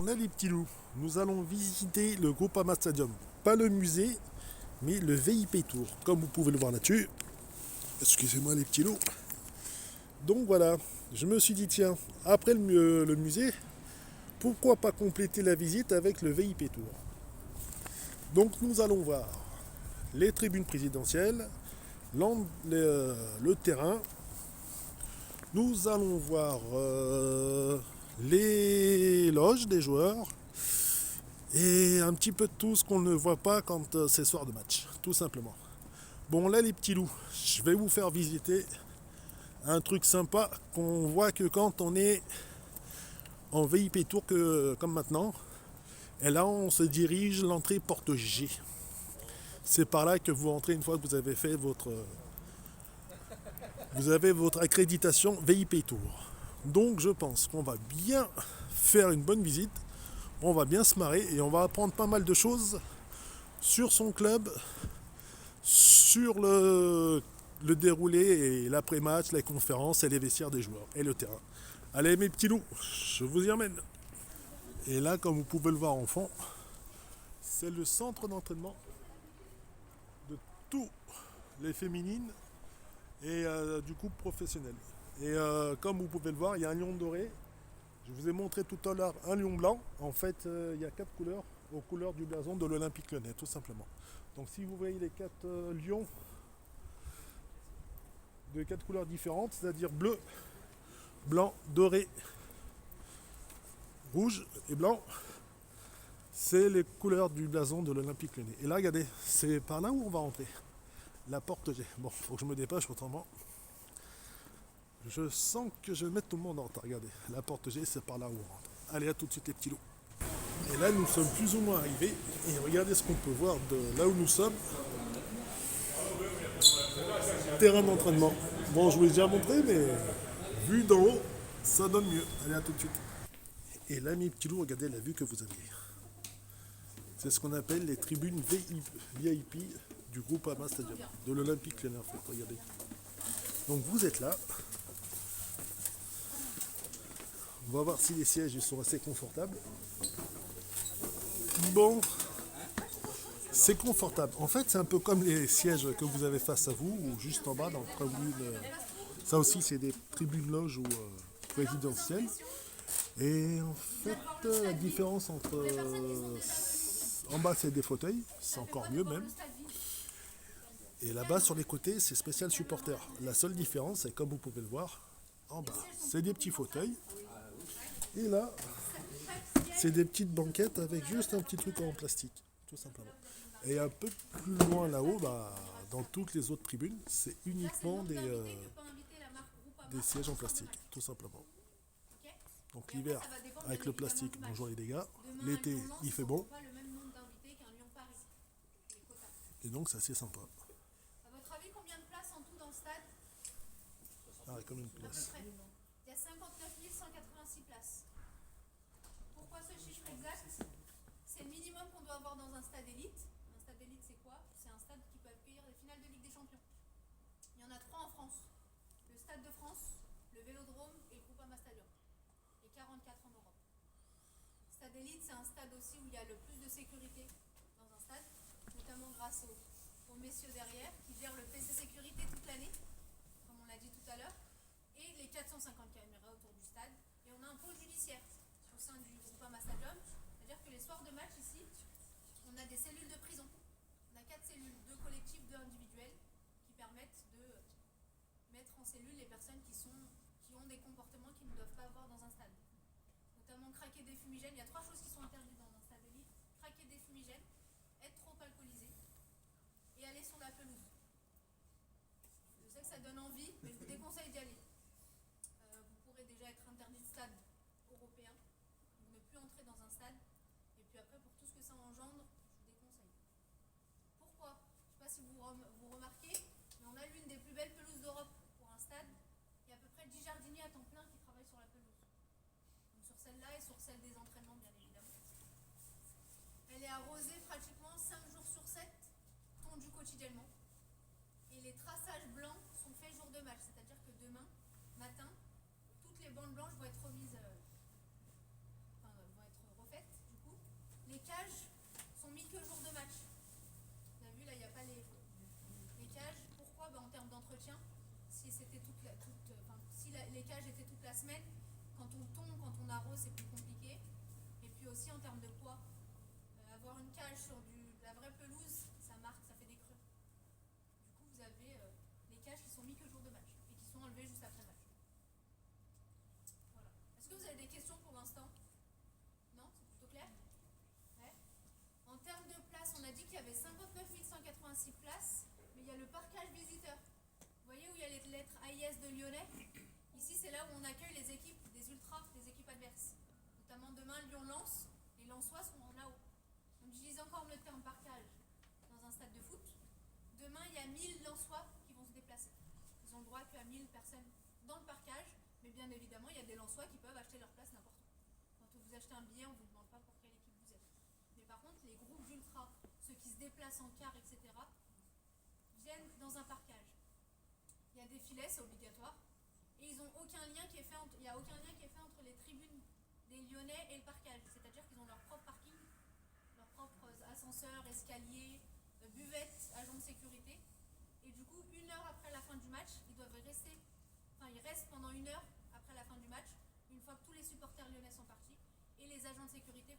là les petits loups, nous allons visiter le Groupama Stadium. Pas le musée, mais le VIP Tour, comme vous pouvez le voir là-dessus. Excusez-moi les petits loups. Donc voilà, je me suis dit tiens, après le musée, pourquoi pas compléter la visite avec le VIP Tour. Donc nous allons voir les tribunes présidentielles, le terrain. Nous allons voir les loges des joueurs et un petit peu de tout ce qu'on ne voit pas quand c'est soir de match, tout simplement. Bon là les petits loups, je vais vous faire visiter un truc sympa qu'on voit que quand on est en VIP Tour comme maintenant. Et là on se dirige l'entrée porte G. C'est par là que vous rentrez une fois que vous avez fait votre accréditation VIP Tour. Donc je pense qu'on va bien faire une bonne visite, on va bien se marrer et on va apprendre pas mal de choses sur son club, sur le déroulé et l'après-match, les conférences et les vestiaires des joueurs et le terrain. Allez mes petits loups, je vous y emmène. Et là, comme vous pouvez le voir en fond, c'est le centre d'entraînement de tous les féminines et du coup professionnel. Et comme vous pouvez le voir, il y a un lion doré. Je vous ai montré tout à l'heure un lion blanc. En fait, il y a 4 couleurs aux couleurs du blason de l'Olympique Lyonnais, tout simplement. Donc si vous voyez les 4 lions de 4 couleurs différentes, c'est-à-dire bleu, blanc, doré, rouge et blanc, c'est les couleurs du blason de l'Olympique Lyonnais. Et là, regardez, c'est par là où on va rentrer. La porte G. Bon, faut que je me dépêche autrement. Je sens que je vais mettre tout le monde en retard. Regardez, la porte G, c'est par là où on rentre. Allez, à tout de suite les petits loups. Et là, nous sommes plus ou moins arrivés. Et regardez ce qu'on peut voir de là où nous sommes. Terrain d'entraînement. Bon, je vous l'ai déjà montré, mais vu d'en haut, ça donne mieux. Allez, à tout de suite. Et là, mes petits loups, regardez la vue que vous avez. C'est ce qu'on appelle les tribunes VIP du Groupama Stadium, de l'Olympique Lyonnais en fait, regardez. Donc vous êtes là. On va voir si les sièges ils sont assez confortables. Bon, c'est confortable. En fait, c'est un peu comme les sièges que vous avez face à vous, ou juste en bas dans le tribune. Ça aussi, c'est des tribunes loges ou présidentielles. Et en fait, la différence entre en bas, c'est des fauteuils, c'est encore mieux même. Et là-bas, sur les côtés, c'est spécial supporter. La seule différence, c'est comme vous pouvez le voir, en bas, c'est des petits fauteuils. Et là, c'est des petites banquettes avec juste un petit truc en plastique, tout simplement. Et un peu plus loin là-haut, dans toutes les autres tribunes, c'est uniquement des sièges en plastique, tout simplement. Donc l'hiver, avec le plastique, bonjour les dégâts. L'été, il fait bon. Et donc c'est assez sympa. À votre avis, combien de places en tout dans le stade? Ah, comme une place. Il y a 59 186 places. Pourquoi ce chiffre exact? C'est le minimum qu'on doit avoir dans un stade élite. Un stade élite, c'est quoi? C'est un stade qui peut accueillir les finales de Ligue des Champions. Il y en a 3 en France. Le Stade de France, le Vélodrome et le Groupama Stadium. Et 44 en Europe. Stade élite, c'est un stade aussi où il y a le plus de sécurité dans un stade, notamment grâce aux messieurs derrière qui gèrent le PC sécurité toute l'année, comme on l'a dit tout à l'heure, et les 450 caméras autour du stade. Et on a un pôle judiciaire au sein du Groupama Stadium, c'est-à-dire que les soirs de match ici, on a des cellules de prison. On a 4 cellules, 2 collectives, 2 individuelles, qui permettent de mettre en cellule les personnes qui ont des comportements qu'ils ne doivent pas avoir dans un stade. Notamment craquer des fumigènes. Il y a 3 choses qui sont interdites dans un stade élite. Craquer des fumigènes, être trop alcoolisé et aller sur la pelouse. Je sais que ça donne envie, mais je vous déconseille d'y aller. Vous pourrez déjà être interdit de stade européen, donc ne plus entrer dans un stade. Et puis après, pour tout ce que ça engendre, je vous déconseille. Pourquoi? Je ne sais pas si vous remarquez, mais on a l'une des plus belles pelouses d'Europe pour un stade. Il y a à peu près 10 jardiniers à temps plein qui travaillent sur la pelouse. Donc sur celle-là et sur celle des entraînements, bien évidemment. Elle est arrosée pratiquement 5 jours sur 7, tondue quotidiennement. Et les traçages blancs sont faits jour de match, c'est-à-dire que demain matin, toutes les bandes blanches vont être refaites d'entretien. Si c'était les cages étaient toute la semaine, quand on tombe, quand on arrose, c'est plus compliqué. Et puis aussi en termes de poids, avoir une cage sur de la vraie pelouse, ça marque, ça fait des creux. Du coup, vous avez les cages qui sont mis que jour de match et qui sont enlevées juste après le match. Voilà. Est-ce que vous avez des questions pour l'instant? Non, c'est plutôt clair? Ouais. En termes de places, on a dit qu'il y avait 59 186 places, mais il y a le parcage visiteur. Vous voyez où il y a les lettres AIS de Lyonnais? Ici, c'est là où on accueille les équipes des ultras, des équipes adverses. Notamment demain, Lyon-Lens, les Lensois seront là-haut. Donc j'utilise encore le terme parcage dans un stade de foot. Demain, il y a 1000 Lensois qui vont se déplacer. Ils ont le droit qu'à 1000 personnes dans le parcage, mais bien évidemment, il y a des Lensois qui peuvent acheter leur place n'importe où. Quand vous achetez un billet, on ne vous demande pas pour quelle équipe vous êtes. Mais par contre, les groupes d'ultras, ceux qui se déplacent en car, etc., viennent dans un parcage. Il y a des filets, c'est obligatoire. Et ils ont aucun lien qui est fait il n'y a aucun lien qui est fait entre les tribunes des Lyonnais et le parcage. C'est-à-dire qu'ils ont leur propre parking, leurs propres ascenseurs, escaliers, buvettes, agents de sécurité. Et du coup, 1 heure après la fin du match, ils restent pendant 1 heure après la fin du match, une fois que tous les supporters lyonnais sont partis, et les agents de sécurité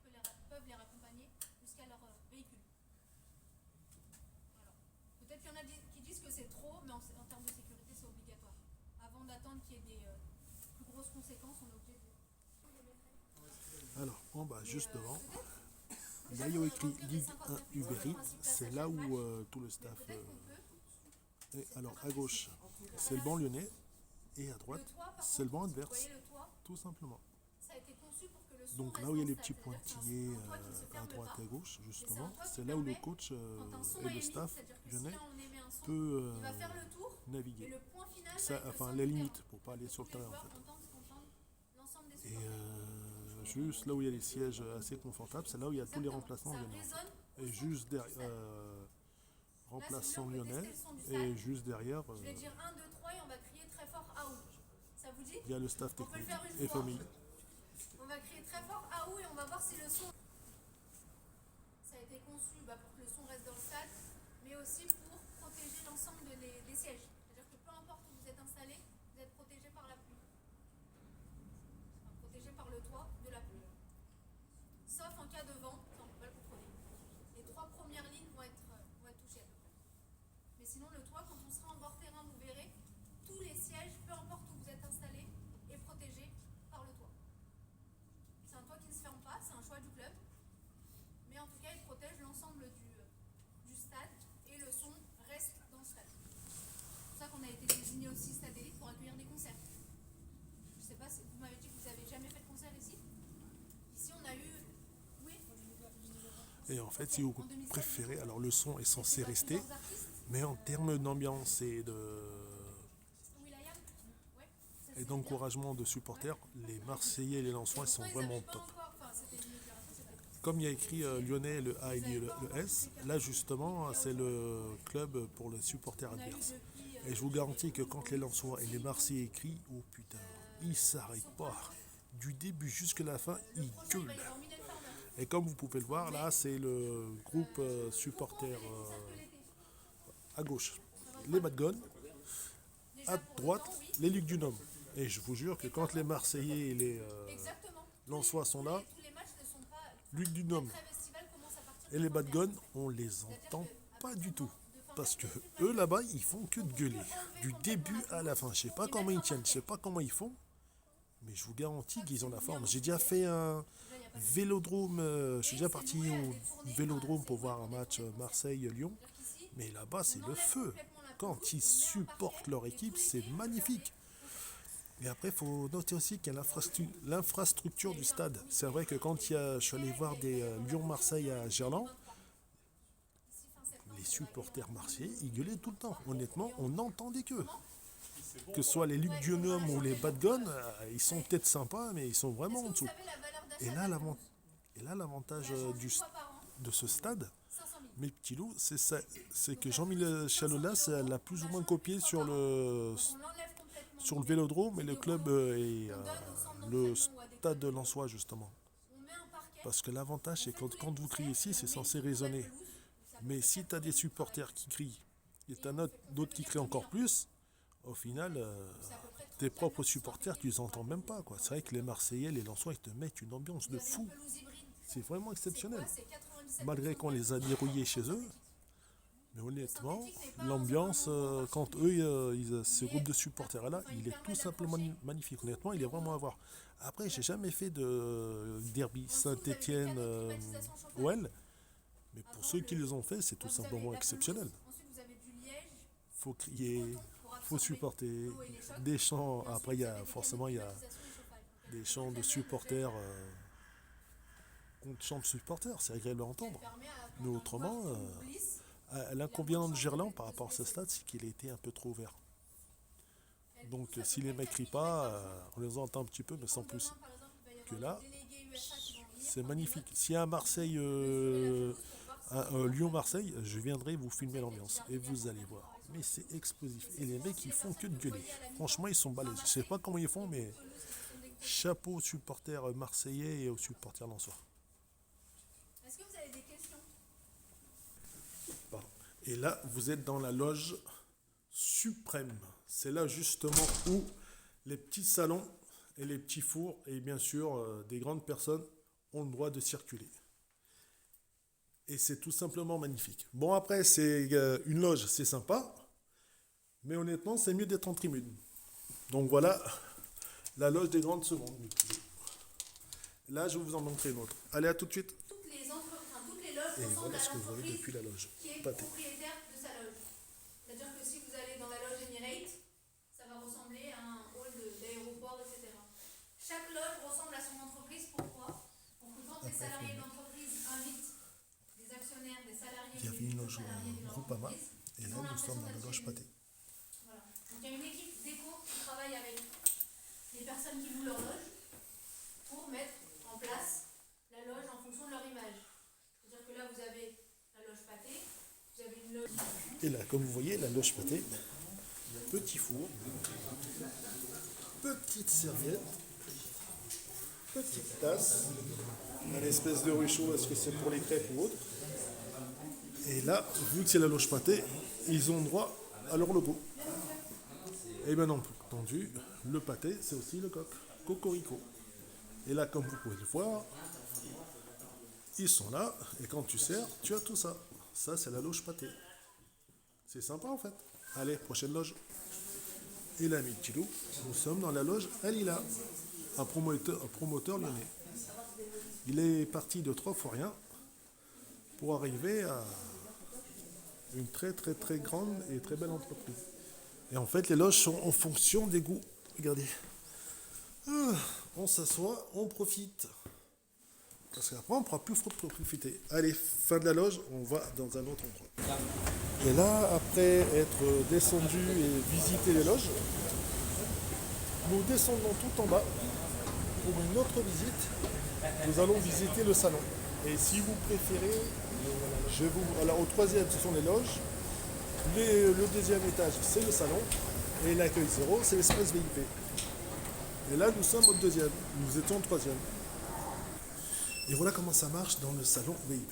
peuvent les raccompagner jusqu'à leur véhicule. Voilà. Peut-être qu'il y en a qui disent que c'est trop, mais en termes de sécurité, c'est obligatoire. Avant d'attendre qu'il y ait des plus grosses conséquences, on est obligé de... Alors, en bas, juste devant, là il y a écrit Ligue 1 Uber Eats, c'est là où tout le staff est. Alors, à gauche, c'est le banc lyonnais, et à droite, c'est le banc adverse, tout simplement. Ça a été conçu pour que le son Donc là où il y a les petits pointillés à droite et à gauche, justement, c'est là où le coach et le staff lyonnais peut naviguer. Enfin, les limites pour pas aller sur le terrain en fait. Et juste là où il y a les sièges assez confortables, c'est là où il y a tous les remplaçants lyonnais. Et juste derrière, remplaçants lyonnais, et juste derrière, Je vais dire 1, 2, 3 et on va crier très fort AOU. Ça vous dit? il y a le staff technique et famille. On va crier très fort AOU et on va voir si le son... Ça a été conçu pour que le son reste dans le stade, mais aussi pour protéger l'ensemble des sièges. C'est-à-dire que peu importe où vous êtes installé, vous êtes protégé par la pluie. Enfin, protégé par le toit de la pluie. Sauf en cas de vent, ça on ne peut pas le contrôler. Les 3 premières lignes vont être touchées à peu près. Mais sinon le toit, quand on sera en bord terrain, vous verrez, tous les sièges, peu importe où vous êtes installé, est protégé par le toit. C'est un toit qui ne se ferme pas, c'est un choix du club. Mais en tout cas, il protège l'ensemble du stade et le son reste dans le stade. C'est pour ça qu'on a été désigné aussi Stade Élite pour accueillir des concerts. Je ne sais pas, vous m'avez dit que vous n'avez jamais fait de concert ici. Ici, on a eu... Oui. Et en fait, si vous préférez, alors le son est censé rester, mais en termes d'ambiance et d'encouragement de supporters, les Marseillais et les Lensois sont vraiment top. Comme il y a écrit Lyonnais, le A et le S, là justement, c'est le club pour les supporters adverses. Et je vous garantis que quand les Lensois et les Marseillais crient, oh putain, ils s'arrêtent pas. Du début jusqu'à la fin, ils gueulent. Et comme vous pouvez le voir, là, c'est le groupe supporter à gauche, les Badgones, à droite, les Lucs du Nôme. Et je vous jure que quand les Marseillais et les Lensois sont là, Lucs du Nôme et les Badgones, on les entend pas du tout. Parce que eux là-bas, ils font que de gueuler. Du début à la fin. Je sais pas comment ils tiennent, je sais pas comment ils font. Mais je vous garantis qu'ils ont la forme. J'ai déjà fait un vélodrome, je suis déjà parti au vélodrome pour voir un match Marseille-Lyon. Mais là-bas, c'est le feu. Quand ils supportent leur équipe, c'est magnifique. Et après, il faut noter aussi qu'il y a l'infrastructure du stade. C'est vrai que quand je suis allé voir des Lyon-Marseille à Gerland, les supporters marseillais, ils gueulaient tout le temps. Honnêtement, on n'entendait qu'eux. Que ce soit les Lucs du Nôme ou les Badgones, ils sont peut-être sympas, mais ils sont vraiment en dessous. Et là, l'avantage de ce stade, mes petits loups, c'est que Jean-Michel Aulas l'a plus ou moins copié sur le vélodrome et le club et le stade de Lensois, justement. Parce que l'avantage, c'est que quand vous criez ici, c'est censé résonner. Mais si tu as des supporters qui crient, et tu as d'autres qui crient encore plus, au final, C'est à peu près tes 30 propres camions supporters, tu les entends même pas, quoi. C'est vrai que les Marseillais, les Lensois, ils te mettent une ambiance de Vous avez une fou. pelouse hybride. C'est vraiment C'est exceptionnel. quoi? C'est 97% Malgré qu'on les a dérouillés chez eux, synthétique. mais Le honnêtement, synthétique n'est pas l'ambiance, un endroit quand particulier. ce groupe de supporters-là, Enfin, il est tout permet simplement d'accrocher magnifique. tous Honnêtement, il les est vraiment à rouleaux. voir. Après, j'ai jamais fait de derby En dessous, vous avez des Saint-Étienne, canaux de climatisation chauffage. OL, mais pour Avant ceux qui le- les ont fait, c'est tout Là, vous avez simplement la exceptionnel. pelouse. Ensuite, vous avez du liège, Faut du crier, coton pour faut absorber supporter, l'eau et les chocs. des chants. Et ensuite, Après, il vous y avez a des canaux forcément de il y a climatisation et chauffage. Donc, des elle chants de très bien supporters. Contre chants de supporters, c'est agréable à elle entendre. permet à Mais quand un autrement, joueur glisse, l'inconvénient de Gerland par rapport à ce stade, c'est qu'il a été un peu trop ouvert. elle Donc pousse à si peu les près mecs 4 crient 000 km pas, par jour. on les entend un petit peu, mais sans Comme plus. demain, par exemple, il va y Que avoir là, des délégués USA qui vont venir c'est prendre des magnifique. notes, S'il y a un Marseille, mesurer la pelouse pour voir si Lyon-Marseille, je viendrai vous filmer l'ambiance et vous allez voir. Mais c'est explosif. Et les mecs, ils font que de gueuler. Franchement, ils sont balèzes. Je sais pas comment ils font, mais pelouses qui se sont découpées. chapeau aux supporters marseillais et aux supporters lensois. Est-ce que vous avez des questions? Pardon. Et là, vous êtes dans la loge suprême. C'est là justement où les petits salons et les petits fours et bien sûr des grandes personnes ont le droit de circuler. Et c'est tout simplement magnifique. Bon, après, c'est une loge, c'est sympa, mais honnêtement, c'est mieux d'être en tribune. Donc voilà, la loge des grandes secondes. Là, je vais vous en montrer une autre. Allez, à tout de suite. Toutes les entreprises, toutes les loges Et ressemblent voilà à ce que vous voyez l'entreprise depuis la loge. qui est Pâté. propriétaire de sa loge. C'est-à-dire que si vous allez dans la loge Emirates, ça va ressembler à un hall d'aéroport, etc. Chaque loge ressemble à son entreprise. Pourquoi? Pour que quand les salariés de l'entreprise invitent des actionnaires, des salariés, Il y avait des une futurs loge salariés de Groupama, l'entreprise, et ils là, ont nous l'impression sommes dans la d'être loge chez Pâté. eux. Voilà. Donc il y a une équipe d'éco qui travaille avec les personnes qui louent leur loge pour mettre en place la loge en fonction de leur image. C'est-à-dire que là, vous avez la loge Pâté, vous avez une loge. Et là, comme vous voyez, la loge Pâté, petit four, petite serviette, petite tasse, un espèce de ruisseau, est-ce que c'est pour les crêpes ou autre. Et là, vu que c'est la loge Pâté, ils ont droit à leur logo. Et bien entendu, le pâté, c'est aussi le coq, Cocorico. Et là, comme vous pouvez le voir, ils sont là, et quand tu sers, tu as tout ça. Ça, c'est la loge Pâté. C'est sympa en fait. Allez, prochaine loge. Et l'ami Tilou, nous sommes dans la loge Alila, un promoteur lyonnais. Il est parti de 3 fois rien pour arriver à une très très très grande et très belle entreprise. Et en fait, les loges sont en fonction des goûts. Regardez. On s'assoit, on profite. Parce qu'après, on ne pourra plus profiter. Allez, fin de la loge, on va dans un autre endroit. Et là, après être descendu et visiter les loges, nous descendons tout en bas pour une autre visite. Nous allons visiter le salon. Et si vous préférez, alors au troisième, ce sont les loges. Le deuxième étage, c'est le salon. Et l'accueil zéro, c'est l'espace VIP. Et là, nous sommes au deuxième. Nous étions au troisième. Et voilà comment ça marche dans le salon VIP.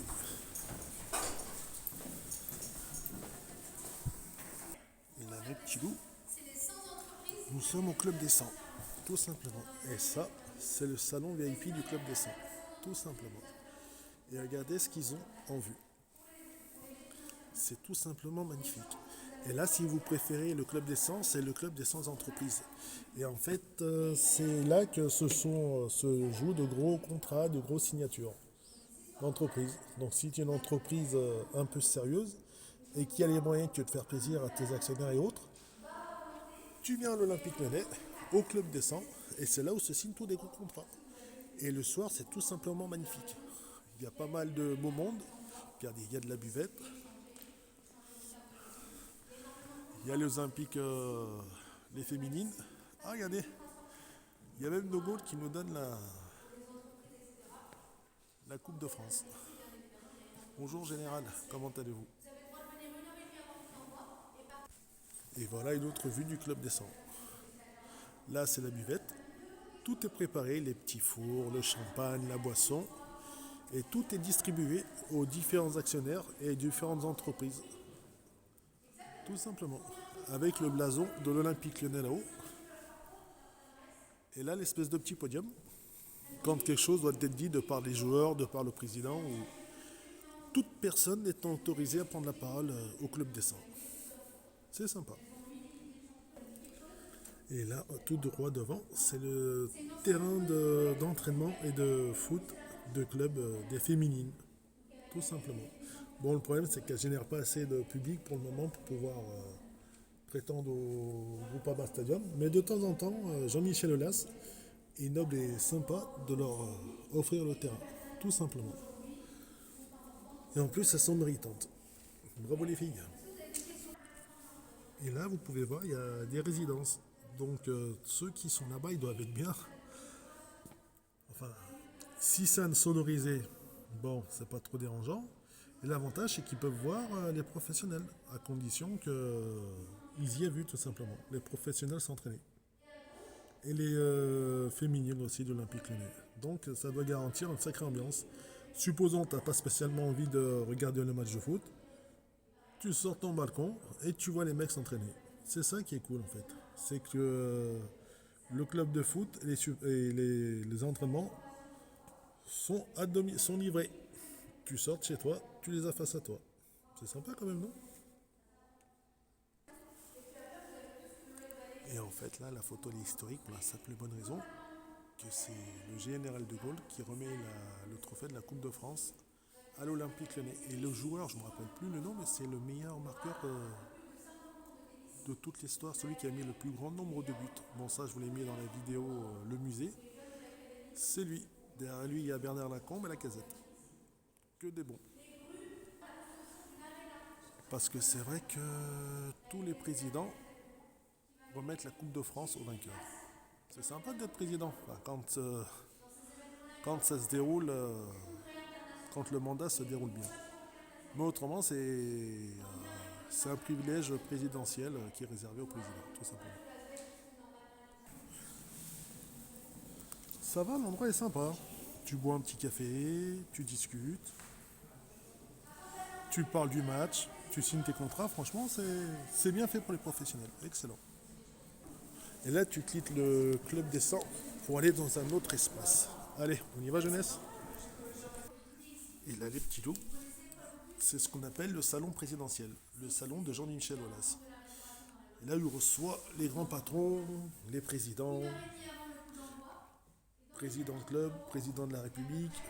Et là, mes petits loups, nous sommes au Club des 100, tout simplement. Et ça, c'est le salon VIP du Club des 100, tout simplement. Et regardez ce qu'ils ont en vue. C'est tout simplement magnifique. Et là, si vous préférez le Club des 100, c'est le Club des 100 entreprises. Et en fait, c'est là que se jouent de gros contrats, de grosses signatures d'entreprise. Donc si tu es une entreprise un peu sérieuse et qui a les moyens de te faire plaisir à tes actionnaires et autres, tu viens à l'Olympique Lyonnais, au Club des 100, et c'est là où se signent tous des gros contrats. Et le soir, c'est tout simplement magnifique. Il y a pas mal de beau monde. Regardez, il y a de la buvette. Il y a les Olympiques, les féminines. Ah, regardez, il y a même nos Gaules qui nous donnent la Coupe de France. Bonjour Général, comment allez-vous? Et voilà une autre vue du Club des 100. Là, c'est la buvette. Tout est préparé, les petits fours, le champagne, la boisson. Et tout est distribué aux différents actionnaires et différentes entreprises. Tout simplement. avec le blason de l'Olympique Lyonnais là-haut. Et là, l'espèce de petit podium, quand quelque chose doit être dit de par les joueurs, de par le président, ou toute personne étant autorisée à prendre la parole au club des 100. C'est sympa. Et là, tout droit devant, c'est le terrain d'entraînement et de foot de club des féminines, tout simplement. Bon, le problème, c'est qu'elle ne génère pas assez de public pour le moment pour pouvoir prétendre au Groupama Stadium. Mais de temps en temps, Jean-Michel Aulas est noble et sympa de leur offrir le terrain, tout simplement. Et en plus, elles sont méritantes. Bravo les filles. Et là, vous pouvez voir, il y a des résidences. Donc, ceux qui sont là-bas, ils doivent être bien. Enfin, si c'est sonorisé, bon, c'est pas trop dérangeant. Et l'avantage, c'est qu'ils peuvent voir les professionnels, à condition qu'ils y aient vu, tout simplement. Les professionnels s'entraîner. Et les féminines aussi de l'Olympique Lyonnais. Donc, ça doit garantir une sacrée ambiance. Supposons que tu n'as pas spécialement envie de regarder le match de foot. Tu sors ton balcon et tu vois les mecs s'entraîner. C'est ça qui est cool en fait. C'est que le club de foot et les entraînements sont livrés. Tu sors de chez toi, tu les as face à toi. C'est sympa quand même, non? Et en fait là, la photo elle est historique pour la simple et bonne raison que c'est le général de Gaulle qui remet le trophée de la Coupe de France à l'Olympique Lyonnais. Et le joueur, je ne me rappelle plus le nom, mais c'est le meilleur marqueur de toute l'histoire, celui qui a mis le plus grand nombre de buts. Bon, ça, je vous l'ai mis dans la vidéo Le Musée. C'est lui. Derrière lui, il y a Bernard Lacombe et Lacazette. Que des bons. Parce que c'est vrai que tous les présidents remettent la Coupe de France aux vainqueurs. C'est sympa d'être président. Enfin, quand ça se déroule, quand le mandat se déroule bien. Mais autrement, c'est un privilège présidentiel qui est réservé au président, tout simplement. Ça va, l'endroit est sympa. Tu bois un petit café, tu discutes, tu parles du match, tu signes tes contrats. Franchement, c'est bien fait pour les professionnels. Excellent. Et là, tu quittes le club des 100 pour aller dans un autre espace. Allez, on y va, jeunesse. Et là, les petits loups, c'est ce qu'on appelle le salon présidentiel, le salon de Jean-Michel Aulas. Et là, il reçoit les grands patrons, les présidents, président de club, président de la République,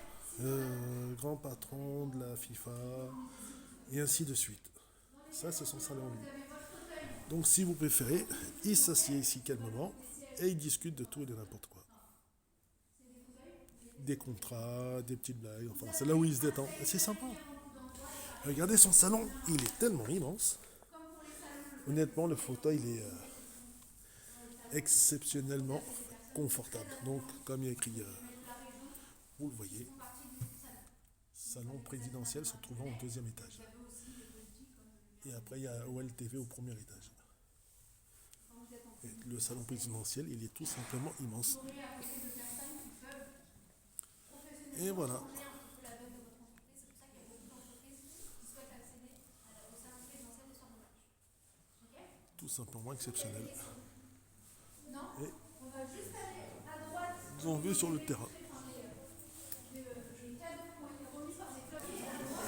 grand patron de la FIFA, et ainsi de suite. Ça, c'est son salon lui. Donc, si vous préférez, il s'assied ici calmement et il discute de tout et de n'importe quoi. Des contrats, des petites blagues, enfin, c'est là où il se détend. Et c'est sympa. Regardez son salon, il est tellement immense. Honnêtement, le fauteuil il est exceptionnellement confortable. Donc, comme il y a écrit, vous le voyez, salon présidentiel se trouvant au deuxième étage. Et après, il y a OLTV au premier étage. Et le salon présidentiel, il est tout simplement immense. Et voilà. Tout simplement exceptionnel. Et ils ont vu sur le terrain.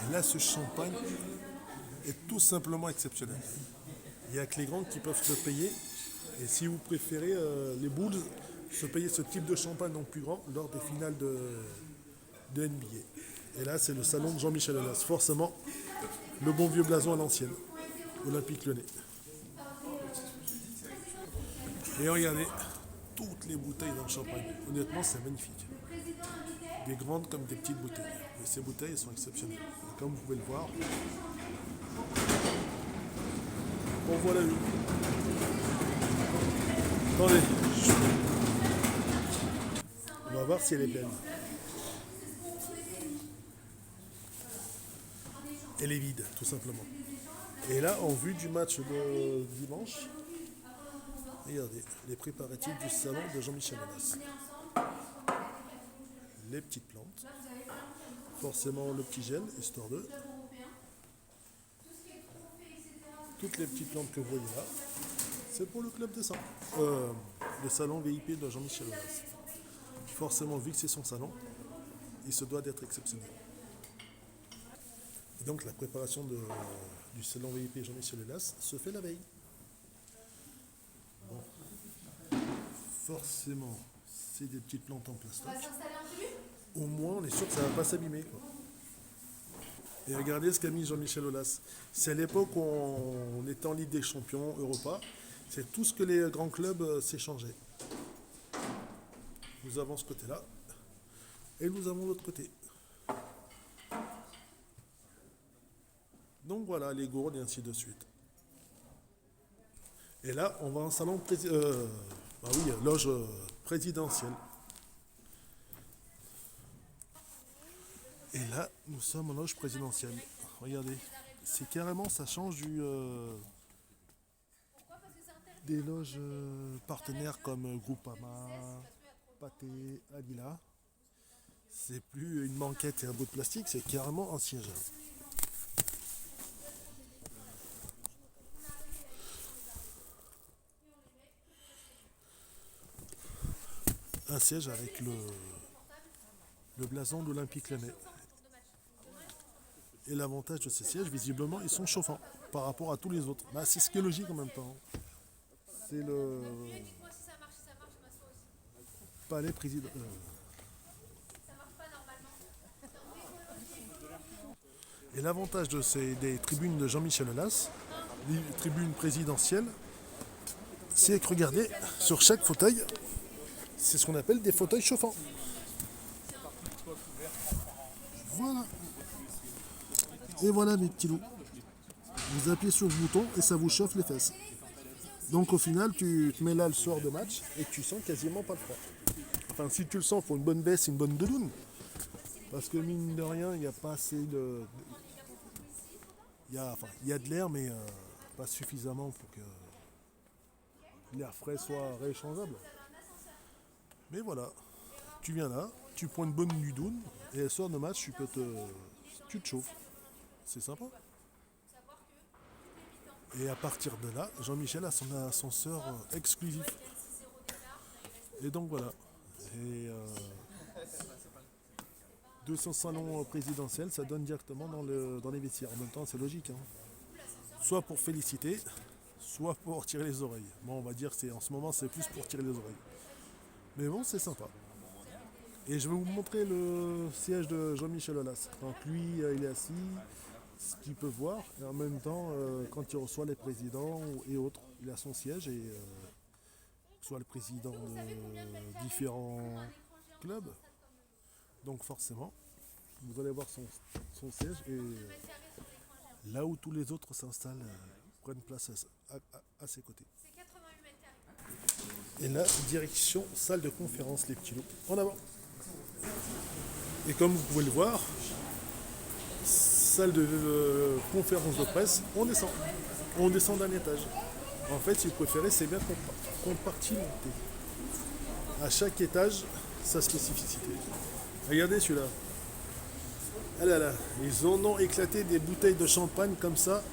Et là, ce champagne est tout simplement exceptionnel. Il n'y a que les grands qui peuvent se le payer. Et si vous préférez, les Bulls, se payer ce type de champagne non plus grand lors des finales de NBA. Et là, c'est le salon de Jean-Michel Aulas. Forcément, le bon vieux blason à l'ancienne. Olympique Lyonnais. Et regardez, toutes les bouteilles dans le champagne. Honnêtement, c'est magnifique. Des grandes comme des petites bouteilles. Mais ces bouteilles elles sont exceptionnelles. Et comme vous pouvez le voir, on voit la vue. Attendez. On va voir si elle est pleine. Elle est vide, tout simplement. Et là, en vue du match de dimanche, regardez, les préparatifs du salon de Jean-Michel Aulas. Les petites plantes, forcément le petit gel, histoire de. toutes les petites lampes que vous voyez là, c'est pour le club des 100. Le salon VIP de Jean-Michel Aulas. Forcément, vu que c'est son salon, il se doit d'être exceptionnel. Et donc la préparation du salon VIP Jean-Michel Aulas se fait la veille. Bon. Forcément, c'est des petites plantes en plastoc. On va s'installer en tribune. Au moins, on est sûr que ça ne va pas s'abîmer, quoi. Et regardez ce qu'a mis Jean-Michel Aulas. C'est à l'époque où on était en Ligue des Champions, Europa. C'est tout ce que les grands clubs s'échangeaient. Nous avons ce côté-là. Et nous avons l'autre côté. Donc voilà, les gourdes et ainsi de suite. Et là, on va en salon loge présidentielle. Et là, nous sommes en loge présidentielle. Regardez, c'est carrément, ça change des loges partenaires comme Groupama, Pathé, Adila. C'est plus une banquette et un bout de plastique, c'est carrément un siège. Un siège avec le blason de l'Olympique Lyonnais. Et l'avantage de ces sièges, visiblement, ils sont chauffants par rapport à tous les autres. Bah, c'est ce qui est logique en même temps. C'est le palais président. Et l'avantage des tribunes de Jean-Michel Aulas, les tribunes présidentielles, c'est que regardez, sur chaque fauteuil, c'est ce qu'on appelle des fauteuils chauffants. Voilà. Et voilà mes petits loups. Vous appuyez sur le bouton et ça vous chauffe les fesses. Donc au final, tu te mets là le soir de match et tu sens quasiment pas le froid. Enfin, si tu le sens, il faut une bonne baisse et une bonne doudoune. Parce que mine de rien, il n'y a pas assez de... Il y a de l'air, mais pas suffisamment pour que l'air frais soit rééchangeable. Mais voilà, tu viens là, tu prends une bonne doudoune et le soir de match, tu te chauffes. C'est sympa. Et à partir de là, Jean-Michel a son ascenseur exclusif. Et donc voilà. Et 200 salons présidentiels, ça donne directement dans les vestiaires. En même temps, c'est logique. Soit pour féliciter, soit pour tirer les oreilles. Bon, on va dire que en ce moment, c'est plus pour tirer les oreilles. Mais bon, c'est sympa. Et je vais vous montrer le siège de Jean-Michel Aulas. Donc lui, il est assis, ce qu'il peut voir. Et en même temps, quand il reçoit les présidents et autres, il a son siège et soit le président de différents clubs. Donc forcément, vous allez voir son siège et là où tous les autres s'installent, prennent place à ses côtés. Et là, direction salle de conférence, les petits loups. En avant. Et comme vous pouvez le voir, salle de conférence de presse, on descend. On descend d'un étage. En fait, si vous préférez, c'est bien compartimenté. À chaque étage, sa spécificité. Regardez celui-là. Ah là là, ils en ont éclaté des bouteilles de champagne comme ça.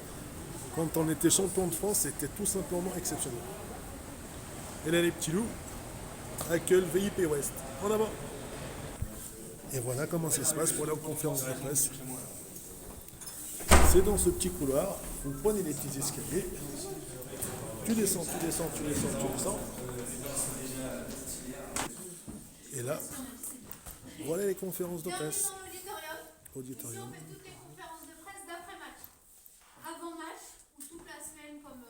Quand on était champion de France, c'était tout simplement exceptionnel. Et là, les petits loups accueillent VIP West. En avant. Et voilà comment ça se passe pour la conférence de presse. C'est dans ce petit couloir, vous prenez les petits escaliers, tu descends. Et là, voilà les conférences de presse. Auditorium. Ici, on fait toutes les conférences de presse d'après-match. Avant-match, ou toute la semaine comme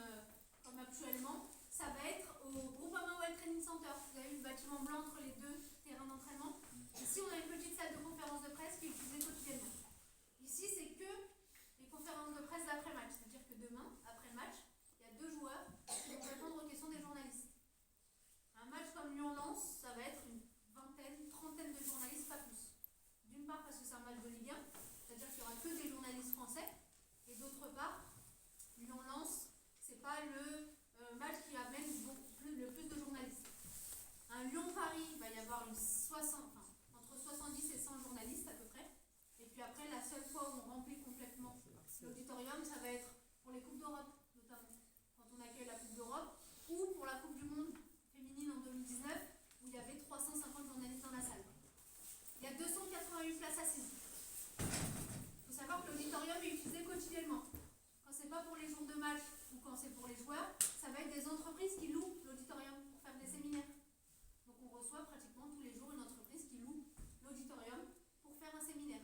actuellement, ça va être au Groupama World Training Center. Vous avez vu le bâtiment blanc entre les deux terrains d'entraînement. Ici, on a une petite salle de conférence de presse qui est utilisée quotidiennement. Ici, c'est que les conférences de presse d'après-match. C'est-à-dire que demain, après le match, il y a 2 joueurs qui vont répondre aux questions des journalistes. Un match comme Lyon-Lens, ça va être une vingtaine, trentaine de journalistes, pas plus. D'une part parce que c'est un match de Ligue 1, c'est-à-dire qu'il n'y aura que des journalistes français. Et d'autre part, Lyon-Lens, c'est pas le match qui amène le plus de journalistes. Un Lyon-Paris, il va y avoir entre 70 et 100 journalistes à peu près. Et puis après, la seule fois où on remplit complètement l'auditorium, ça va être pour les Coupes d'Europe, notamment. 188 places assises. Il faut savoir que l'auditorium est utilisé quotidiennement. Quand c'est pas pour les jours de match ou quand c'est pour les joueurs, ça va être des entreprises qui louent l'auditorium pour faire des séminaires. Donc on reçoit pratiquement tous les jours une entreprise qui loue l'auditorium pour faire un séminaire.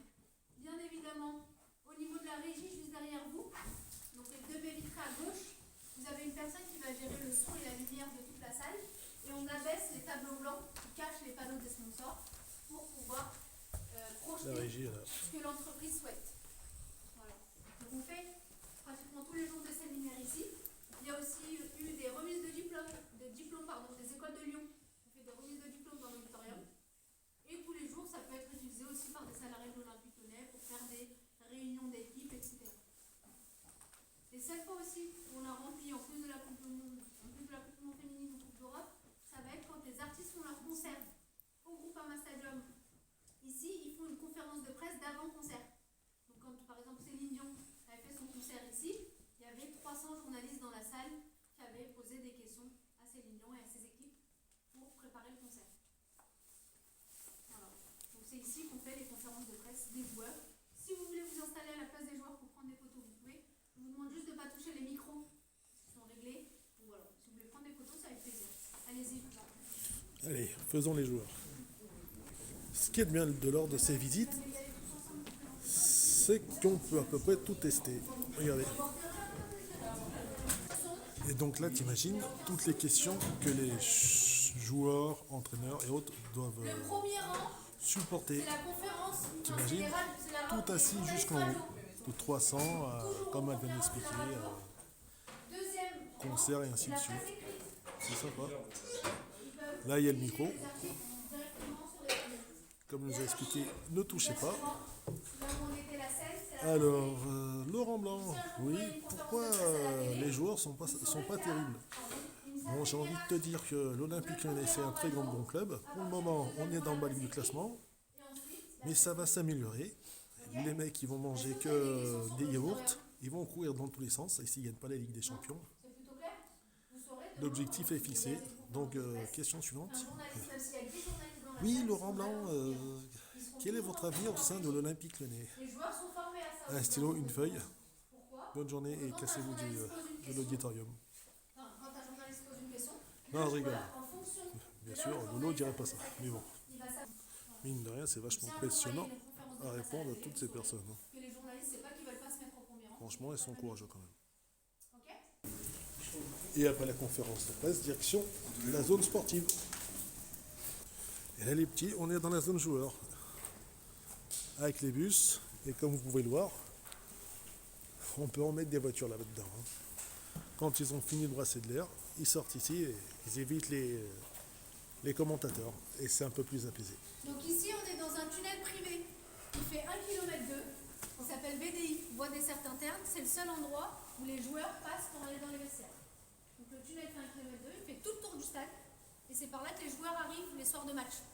Bien évidemment, au niveau de la régie juste derrière vous, donc les deux baies vitrées à gauche, vous avez une personne qui va gérer le son et la lumière de toute la salle et on abaisse les tableaux blancs qui cachent les panneaux des sponsors pour pouvoir projeter ce que l'entreprise souhaite. Voilà. Donc on fait pratiquement tous les jours des séminaires ici. Il y a aussi eu des remises de diplômes, des écoles de Lyon. On fait des remises de diplômes dans l'auditorium. Et tous les jours, ça peut être utilisé aussi par des salariés de l'Olympique Lyonnais pour faire des réunions d'équipe, etc. Et cette fois aussi, on a rempli, en plus de la Coupe du Monde, féminine ou Coupe d'Europe, ça va être quand les artistes font leur concert au Groupama Stadium. Ici, ils font une conférence de presse d'avant-concert. Donc quand par exemple Céline Dion avait fait son concert ici, il y avait 300 journalistes dans la salle qui avaient posé des questions à Céline Dion et à ses équipes pour préparer le concert. Voilà. Donc c'est ici qu'on fait les conférences de presse des joueurs. Si vous voulez vous installer à la place des joueurs pour prendre des photos, vous pouvez. Je vous demande juste de ne pas toucher les micros qui sont réglés. Donc voilà, si vous voulez prendre des photos, ça avec plaisir. Allez-y. Allez, faisons les joueurs. Ce qui est bien de lors de ces visites, c'est qu'on peut à peu près tout tester. Regardez. Et donc là, t'imagines toutes les questions que les joueurs, entraîneurs et autres doivent supporter. T'imagines tout assis jusqu'en haut, de 300 comme elle vient d'expliquer, concert et ainsi de suite. C'est sympa. Là, il y a le micro. Comme nous a expliqué, ne touchez pas. Alors, Laurent Blanc, oui, pourquoi les joueurs sont pas terribles? Bon, j'ai envie de te dire que l'Olympique Lyonnais, c'est un très bon club. Pour le moment, on est dans le bas du classement, mais ça va s'améliorer. Les mecs, ils vont manger que des yaourts, ils vont courir dans tous les sens, et s'ils ne gagnent pas la Ligue des Champions. L'objectif est fixé. Donc, question suivante. Oui, Laurent Blanc, quel est votre avenir au sein de l'Olympique Lyonnais? Un stylo, une feuille. Bonne journée et cassez-vous de l'auditorium. Non, je rigole. Bien sûr, Lolo ne dirait pas ça. Mais bon, mine de rien, c'est vachement impressionnant à répondre à toutes ces personnes. Franchement, ils sont courageux quand même. Et après la conférence de presse, direction la zone sportive. Et là, les petits, on est dans la zone joueur. Avec les bus, et comme vous pouvez le voir, on peut en mettre des voitures là-dedans. Quand ils ont fini de brasser de l'air, ils sortent ici et ils évitent les commentateurs. Et c'est un peu plus apaisé. Donc ici, on est dans un tunnel privé qui fait 1,2 km. Il s'appelle BDI, voie des certes internes. C'est le seul endroit où les joueurs passent pour aller dans les vestiaires. Donc le tunnel fait 1,2 km, il fait tout le tour du stade. Et c'est par là que les joueurs arrivent les soirs de match.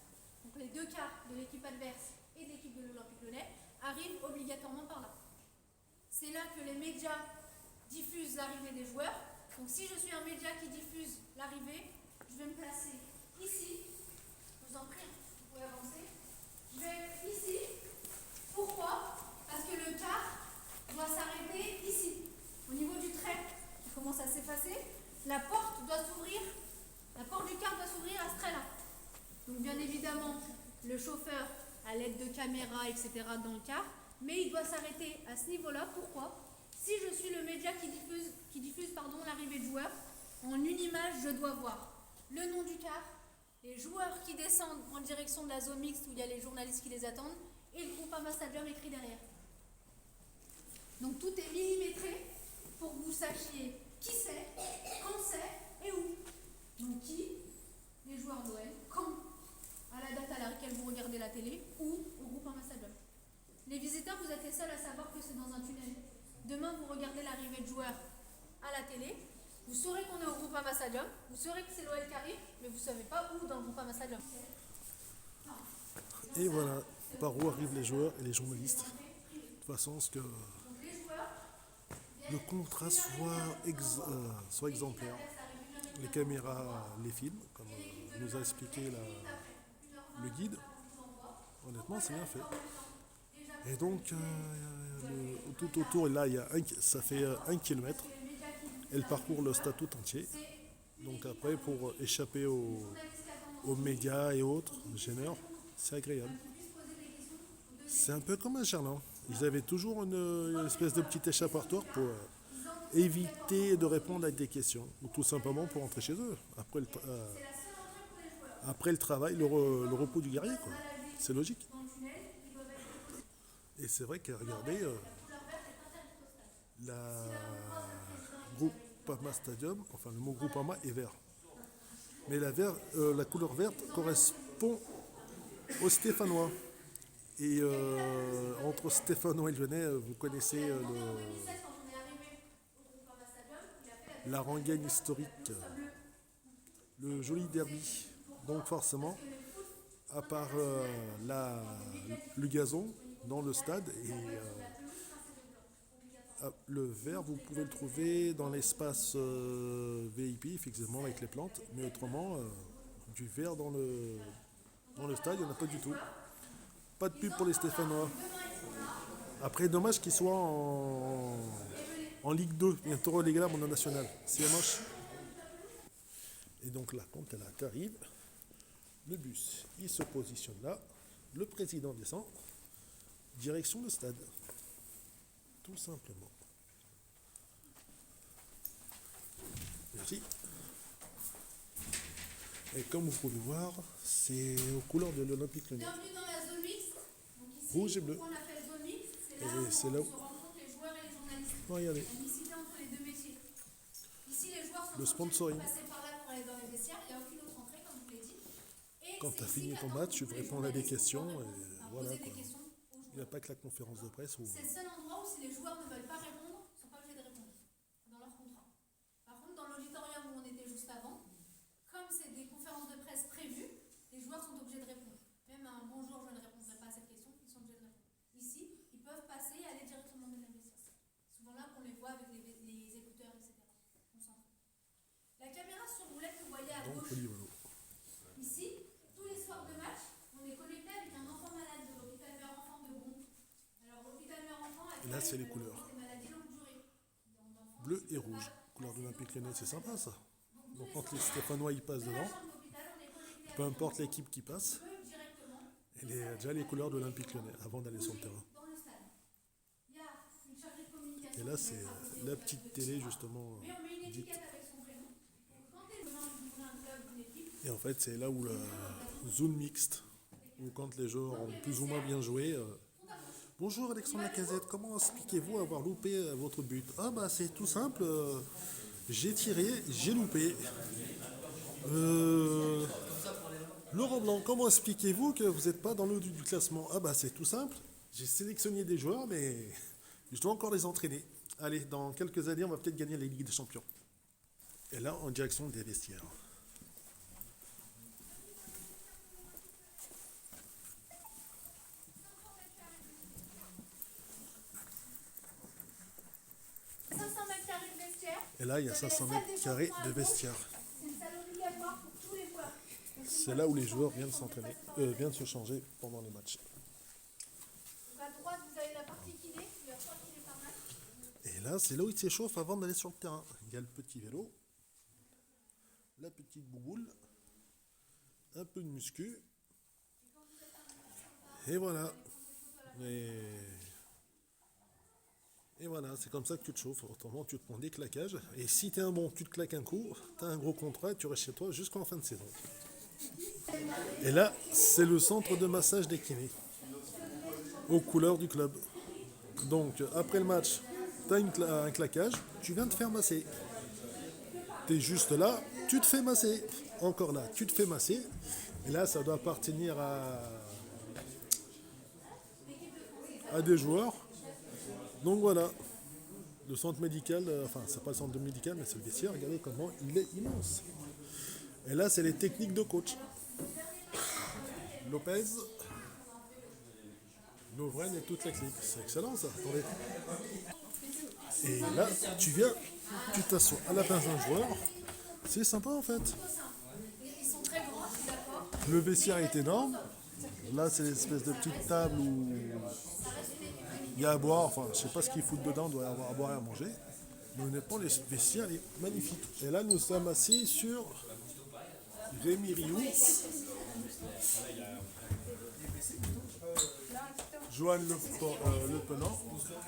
Donc les deux quarts de l'équipe adverse et de l'équipe de l'Olympique Lyonnais arrivent obligatoirement par là. C'est là que les médias diffusent l'arrivée des joueurs. Donc si je suis un média qui diffuse l'arrivée, je vais me placer ici. Je vous en prie, vous pouvez avancer. Je vais être ici. Pourquoi? Parce que le quart doit s'arrêter ici, au niveau du trait qui commence à s'effacer. La porte doit s'ouvrir, la porte du quart doit s'ouvrir à ce trait-là. Donc bien évidemment, le chauffeur, à l'aide de caméras, etc. dans le quart, mais il doit s'arrêter à ce niveau-là. Pourquoi? Si je suis le média qui diffuse l'arrivée de joueurs, en une image, je dois voir le nom du quart, les joueurs qui descendent en direction de la zone mixte où il y a les journalistes qui les attendent, et le Groupama Stadium écrit derrière. Donc tout est millimétré pour que vous sachiez qui c'est, quand c'est et où. Donc qui? Les joueurs d'OL, quand? À la date à laquelle vous regardez la télé, ou au Groupama Stadium. Les visiteurs, vous êtes les seuls à savoir que c'est dans un tunnel. Demain, vous regardez l'arrivée de joueurs à la télé, vous saurez qu'on est au Groupama Stadium, vous saurez que c'est l'OL qui arrive, mais vous ne savez pas où dans le Groupama Stadium. Et voilà, par où arrivent les joueurs et les journalistes. De toute façon, ce que le contrat soit exemplaire. Les caméras les filment, comme nous a expliqué le guide. Honnêtement, c'est bien fait. Et donc, tout autour, là, ça fait 1 kilomètre. Elle parcourt le stade tout entier. Donc après, pour échapper aux médias et autres gêneurs, c'est agréable. C'est un peu comme à Gerland. Ils avaient toujours une espèce de petit échappatoire pour éviter de répondre à des questions, ou tout simplement pour rentrer chez eux, après le travail, le repos du guerrier, quoi. C'est logique. Et c'est vrai que regardez, la Groupama Stadium, enfin le mot Groupama est vert. Mais la couleur verte correspond aux Stéphanois. Et entre Stéphanois et Lyonnais, vous connaissez la rengaine historique, le joli derby. Donc forcément, à part le gazon dans le stade et le vert, vous pouvez le trouver dans l'espace VIP, effectivement, avec les plantes. Mais autrement, du vert dans le stade, il n'y en a pas du tout. Pas de pub pour les Stéphanois. Après, dommage qu'ils soient en Ligue 2, bientôt relégable en national. C'est moche. Et donc là, quand elle arrive, le bus, il se positionne là. Le président descend. Direction le stade. Tout simplement. Merci. Et comme vous pouvez voir, c'est aux couleurs de l'Olympique Lyonnais. Bienvenue dans la zone mixte. Donc ici, Rouge et bleu. on appelle zone mixte. C'est là Et où c'est là où... se rencontrent les joueurs et les journalistes. Regardez. La mixité entre les deux métiers. Ici, les joueurs sont Le sponsoring. passer par là pour aller dans les vestiaires. Il n'y a aucune autre entrée, comme je vous l'ai dit. Et Quand tu as fini ton match, tu réponds à des questions. Et voilà, quoi. Il n'y a pas que la conférence de presse où... C'est le seul endroit où si les joueurs ne veulent pas répondre, ils ne sont pas obligés de répondre dans leur contrat. Par contre, dans l'auditorium où on était juste avant, comme c'est des conférences de presse prévues, les joueurs sont obligés de répondre. Même un bonjour, je ne répondrai pas à cette question, ils sont obligés de répondre. Ici, ils peuvent passer et aller directement dans les vestiaires. C'est souvent là qu'on les voit avec les écouteurs, etc. On s'en fout. La caméra sur roulette que vous voyez à gauche, ici, tous les soirs de match, on est connecté avec un enfant malade de l'hôpital Mère-Enfant de Bron. Alors, l'hôpital Mère-Enfant a Et là, c'est les couleurs. des maladies longue durée. Bleu et rouge. Couleur de l'Olympique Lyonnais, c'est sympa ça. Donc quand les Stéphanois y passent devant, peu importe l'équipe qui passe, elle est déjà les couleurs de l'Olympique Lyonnais avant d'aller sur le terrain. Et là, c'est la petite télé justement dite. Et en fait, c'est là où la zone mixte, où quand les joueurs ont plus ou moins bien joué. Bonjour Alexandre Lacazette, comment expliquez-vous avoir loupé votre but? Ah bah c'est tout simple, j'ai tiré, j'ai loupé. Laurent Blanc, comment expliquez-vous que vous n'êtes pas dans le haut du classement? Ah bah c'est tout simple, j'ai sélectionné des joueurs mais je dois encore les entraîner. Allez, dans quelques années on va peut-être gagner la Ligue des Champions. Et là en direction des vestiaires. Et là, il y a 500 mètres carrés de vestiaire. C'est là où les joueurs viennent s'entraîner, viennent se changer pendant les matchs. À droite, vous avez la partie kiné, il y a 3 kinés par match. Et là, c'est là où ils s'échauffent avant d'aller sur le terrain. Il y a le petit vélo, la petite bouboule, un peu de muscu. Et voilà. Et voilà, c'est comme ça que tu te chauffes. Autrement, tu te prends des claquages. Et si tu es un bon, tu te claques un coup, tu as un gros contrat et tu restes chez toi jusqu'en fin de saison. Et là, c'est le centre de massage des kinés, aux couleurs du club. Donc, après le match, tu as un claquage, tu viens te faire masser. Tu es juste là, tu te fais masser. Encore là, tu te fais masser. Et là, ça doit appartenir à des joueurs. Donc voilà, le centre médical, enfin c'est pas le centre médical mais c'est le vestiaire, regardez comment il est immense. Et là c'est les techniques de coach. Lopez, Lovren et toute la clique, c'est excellent ça, attendez. Et là tu viens, tu t'assois à la place d'un joueur, c'est sympa en fait. Le vestiaire est énorme, Là, c'est l'espèce de petite table où il y a à boire. Enfin, je sais pas ce qu'ils foutent dedans, il doit y avoir à boire et à manger. Mais honnêtement, les vestiaires, elle est magnifique. Et là, nous sommes assis sur Rémi Rioux, Johan Le Penant,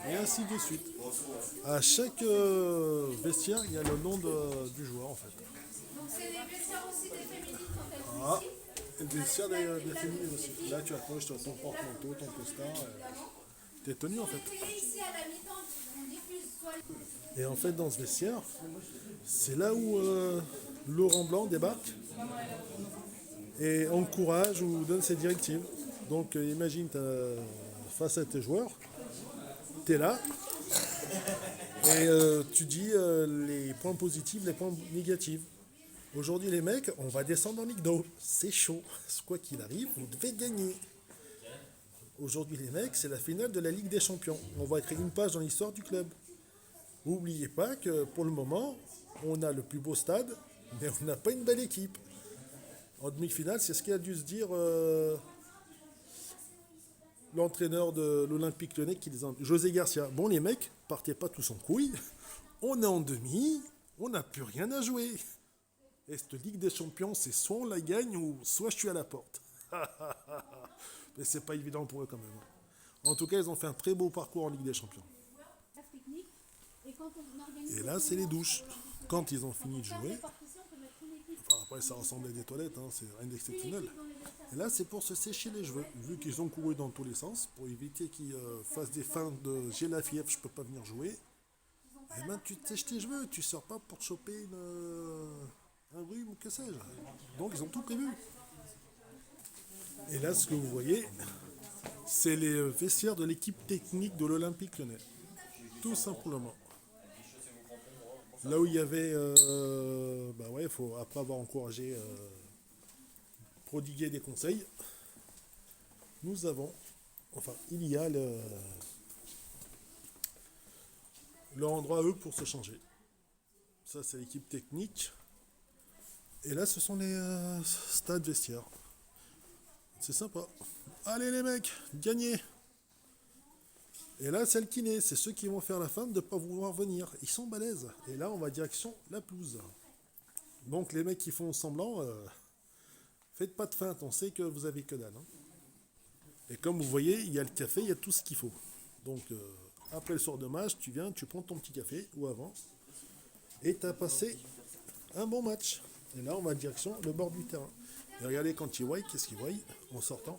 et ainsi de suite. À chaque vestiaire, il y a le nom du joueur en fait. Donc c'est les vestiaires aussi des féminines quand elles jouent Ah, ici. et le vestiaire des féminines aussi. Là, tu accroches ton porte-manteau, ton costard. T'es tenu en fait. Et ici à la mi-temps, on diffuse soit les... Et en fait, dans ce vestiaire, c'est là où Laurent Blanc débarque et encourage ou donne ses directives. Donc imagine, face à tes joueurs, tu es là et tu dis les points positifs, les points négatifs. Aujourd'hui les mecs, on va descendre en Ligue 2. C'est chaud. Quoi qu'il arrive, vous devez gagner. Aujourd'hui les mecs, c'est la finale de la Ligue des Champions. On va écrire une page dans l'histoire du club. N'oubliez pas que pour le moment, on a le plus beau stade, mais on n'a pas une belle équipe. En demi-finale, c'est ce qu'a dû se dire l'entraîneur de l'Olympique Lyonnais, José Garcia. Bon, les mecs, partez pas tous en couille. On est en demi, on n'a plus rien à jouer. Et cette Ligue des Champions, c'est soit on la gagne ou soit je suis à la porte. Mais c'est pas évident pour eux quand même. En tout cas, ils ont fait un très beau parcours en Ligue des Champions. technique. Et quand on organise... Et là, c'est les douches. Quand ils ont fini de jouer, enfin après ça ressemble à des toilettes, hein, c'est rien d'exceptionnel. Et là, c'est pour se sécher les cheveux, vu qu'ils ont couru dans tous les sens, pour éviter qu'ils fassent des feintes de j'ai la fièvre, je peux pas venir jouer. Et ben tu te sèches tes cheveux, tu sors pas pour choper un rhume ou que sais-je. Donc ils ont tout prévu. Et là, ce que vous voyez, c'est les vestiaires de l'équipe technique de l'Olympique Lyonnais. Tout simplement. Là où il y avait, bah ouais, faut, après avoir encouragé, prodigué des conseils, nous avons, enfin, il y a leur endroit à eux pour se changer. Ça, c'est l'équipe technique. Et là, ce sont les stades vestiaires. C'est sympa. Allez les mecs, gagnez! Et là, c'est le kiné, c'est ceux qui vont faire la feinte de ne pas vouloir venir. Ils sont balèzes. Et là, on va direction la pelouse. Donc, les mecs qui font semblant, faites pas de feinte, on sait que vous avez que dalle. Hein. Et comme vous voyez, il y a le café, il y a tout ce qu'il faut. Donc, après le soir de match, tu viens, tu prends ton petit café, ou avant, et tu as passé un bon match. Et là, on va direction le bord du terrain. Et regardez quand ils voient, qu'est-ce qu'ils voient en sortant?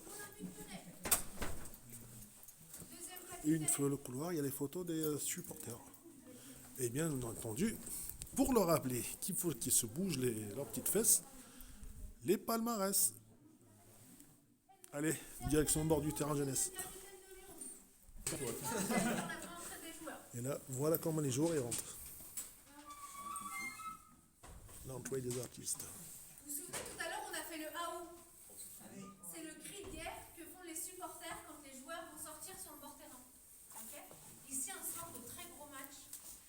Une fois le couloir, il y a les photos des supporters. Et bien entendu, pour leur rappeler qu'il faut qu'ils se bougent leurs petites fesses, les palmarès. Allez, direction bord du terrain jeunesse. Et là, voilà comment les joueurs y rentrent. L'entrée des artistes. Vous vous souvenez, tout à l'heure, on a fait le AO. C'est le cri de guerre que font les supporters quand les joueurs vont sortir sur le bord terrain. Okay. Ici, un soir de très gros match,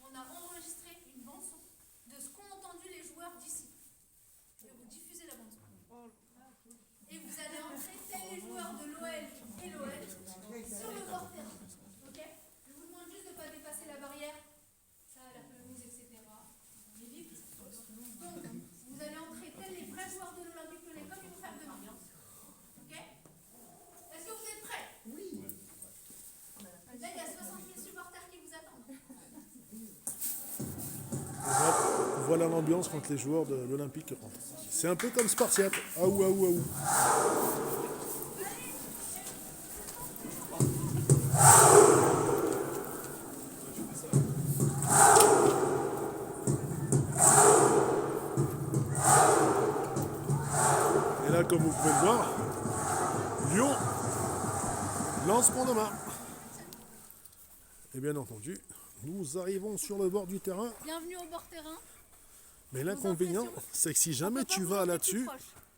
on a enregistré une bande-son de ce qu'ont entendu les joueurs d'ici. Je vais vous diffuser la bande-son. Et vous allez entrer tels les joueurs de l'OL et l'OL sur le bord terrain. Okay. Je vous demande juste de ne pas dépasser la barrière. Ça, la pelouse, etc. On évite. Donc, vous allez entrer tels les vrais joueurs de l'Olympique Lyonnais comme une frère de main. Ok? Est-ce que vous êtes prêts? Oui. Là, il y a 60 000 supporters qui vous attendent. Voilà l'ambiance quand les joueurs de l'Olympique rentrent. C'est un peu comme Spartiate. Aou, aou, aou. Et là, comme vous pouvez le voir, Lyon lance pour demain. Et bien entendu, nous arrivons sur le bord du terrain. Bienvenue au bord terrain. Mais l'inconvénient, c'est que si jamais tu vas là-dessus,